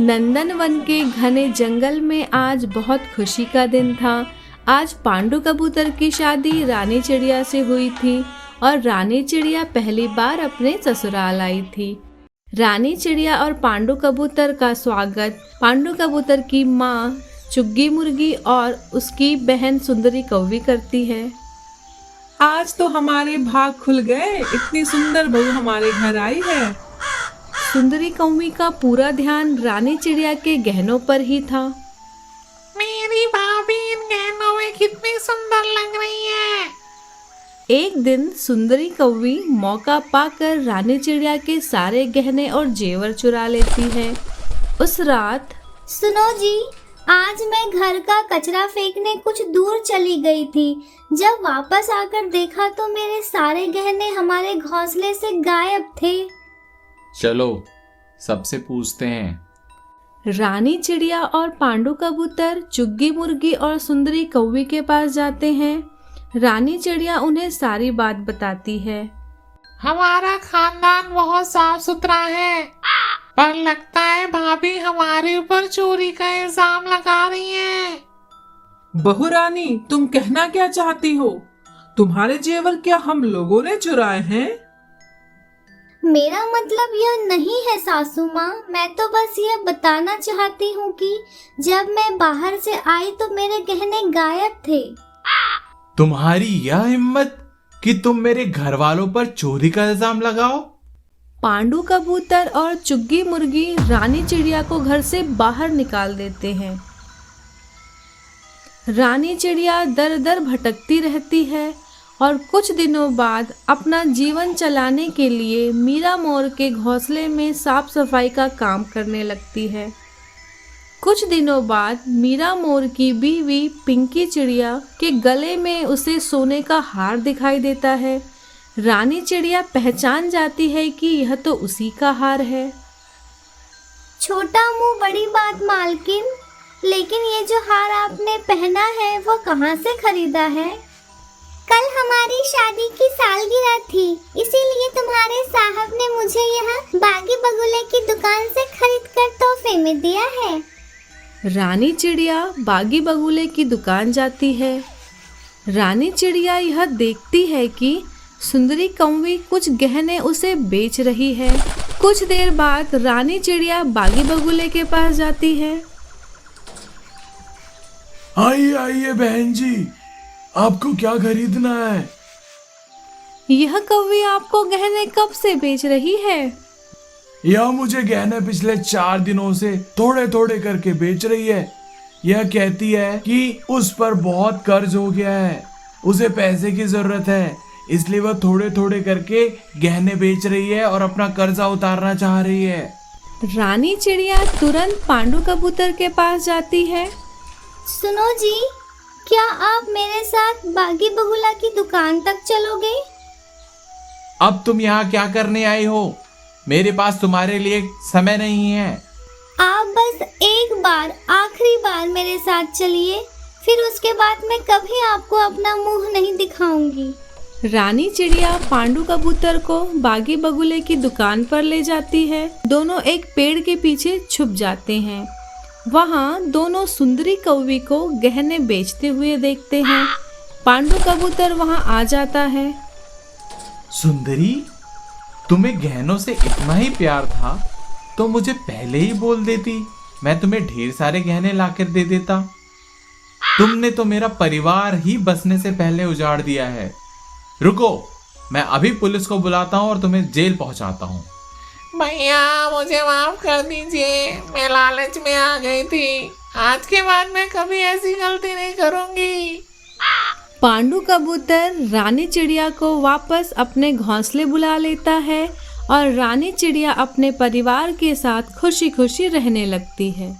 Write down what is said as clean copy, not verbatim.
नंदनवन के घने जंगल में आज बहुत खुशी का दिन था। आज पांडु कबूतर की शादी रानी चिड़िया से हुई थी और रानी चिड़िया पहली बार अपने ससुराल आई थी। रानी चिड़िया और पांडु कबूतर का स्वागत पांडु कबूतर की माँ चुग्गी मुर्गी और उसकी बहन सुंदरी कौवी करती है। आज तो हमारे भाग खुल गए, इतनी सुंदर बहू हमारे घर आई है। सुंदरी कौवी का पूरा ध्यान रानी चिड़िया के गहनों पर ही था। मेरी भाभी इन गहनों में कितनी सुंदर लग रही है। एक दिन सुंदरी कौवी मौका पाकर रानी चिड़िया के सारे गहने और जेवर चुरा लेती है। उस रात सुनो जी, आज मैं घर का कचरा फेंकने कुछ दूर चली गई थी। जब वापस आकर देखा तो मेरे सारे गहने हमारे घोंसले से गायब थे। चलो सबसे पूछते हैं। रानी चिड़िया और पांडु कबूतर चुग्गी मुर्गी और सुंदरी कौवी के पास जाते हैं। रानी चिड़िया उन्हें सारी बात बताती है। हमारा खानदान बहुत साफ सुथरा है, पर लगता है भाभी हमारे ऊपर चोरी का इल्जाम लगा रही है। बहू रानी, तुम कहना क्या चाहती हो? तुम्हारे जेवर क्या हम लोगों ने चुराए हैं? मेरा मतलब यह नहीं है सासू माँ, मैं तो बस यह बताना चाहती हूँ कि जब मैं बाहर से आई तो मेरे गहने गायब थे। तुम्हारी यह हिम्मत कि तुम मेरे घर वालों पर चोरी का इल्जाम लगाओ? पांडु कबूतर और चुग्गी मुर्गी रानी चिड़िया को घर से बाहर निकाल देते हैं। रानी चिड़िया दर दर भटकती रहती है और कुछ दिनों बाद अपना जीवन चलाने के लिए मीरा मोर के घोंसले में साफ सफाई का काम करने लगती है। कुछ दिनों बाद मीरा मोर की बीवी पिंकी चिड़िया के गले में उसे सोने का हार दिखाई देता है। रानी चिड़िया पहचान जाती है कि यह तो उसी का हार है। छोटा मुंह बड़ी बात मालकिन, लेकिन ये जो हार आपने पहना है वो कहाँ से खरीदा है? कल हमारी शादी की सालगिरह थी, इसीलिए तुम्हारे साहब ने मुझे यहाँ बागी बगुले की दुकान से खरीद कर तोहफे में दिया है। रानी चिड़िया बागी बगुले की दुकान जाती है। रानी चिड़िया यह देखती है कि सुंदरी कौवी कुछ गहने उसे बेच रही है। कुछ देर बाद रानी चिड़िया बागी बगुले के पास जाती है। आइए आइए बहन जी, आपको क्या खरीदना है? यह कौवी आपको गहने कब से बेच रही है? यह मुझे गहने पिछले 4 दिनों से थोड़े थोड़े करके बेच रही है। यह कहती है कि उस पर बहुत कर्ज हो गया है, उसे पैसे की जरूरत है, इसलिए वह थोड़े थोड़े करके गहने बेच रही है और अपना कर्जा उतारना चाह रही है। रानी चिड़िया तुरंत पांडु कबूतर के पास जाती है। सुनो जी, क्या आप मेरे साथ बागी बगुला की दुकान तक चलोगे? अब तुम यहाँ क्या करने आई हो? मेरे पास तुम्हारे लिए समय नहीं है। आप बस एक बार, आखिरी बार मेरे साथ चलिए, फिर उसके बाद मैं कभी आपको अपना मुंह नहीं दिखाऊंगी। रानी चिड़िया पांडु कबूतर को बागी बगुले की दुकान पर ले जाती है। दोनों एक पेड़ के पीछे छुप जाते हैं। वहाँ दोनों सुंदरी कौवी को गहने बेचते हुए देखते हैं। पांडु कबूतर वहाँ आ जाता है। सुंदरी, तुम्हें गहनों से इतना ही प्यार था तो मुझे पहले ही बोल देती, मैं तुम्हें ढेर सारे गहने लाकर दे देता। तुमने तो मेरा परिवार ही बसने से पहले उजाड़ दिया है। रुको, मैं अभी पुलिस को बुलाता हूँ और तुम्हें जेल पहुँचाता हूँ। भैया मुझे माफ कर दीजिए, मैं लालच में आ गई थी। आज के बाद मैं कभी ऐसी गलती नहीं करूँगी। पांडु कबूतर रानी चिड़िया को वापस अपने घोंसले बुला लेता है और रानी चिड़िया अपने परिवार के साथ खुशी खुशी रहने लगती है।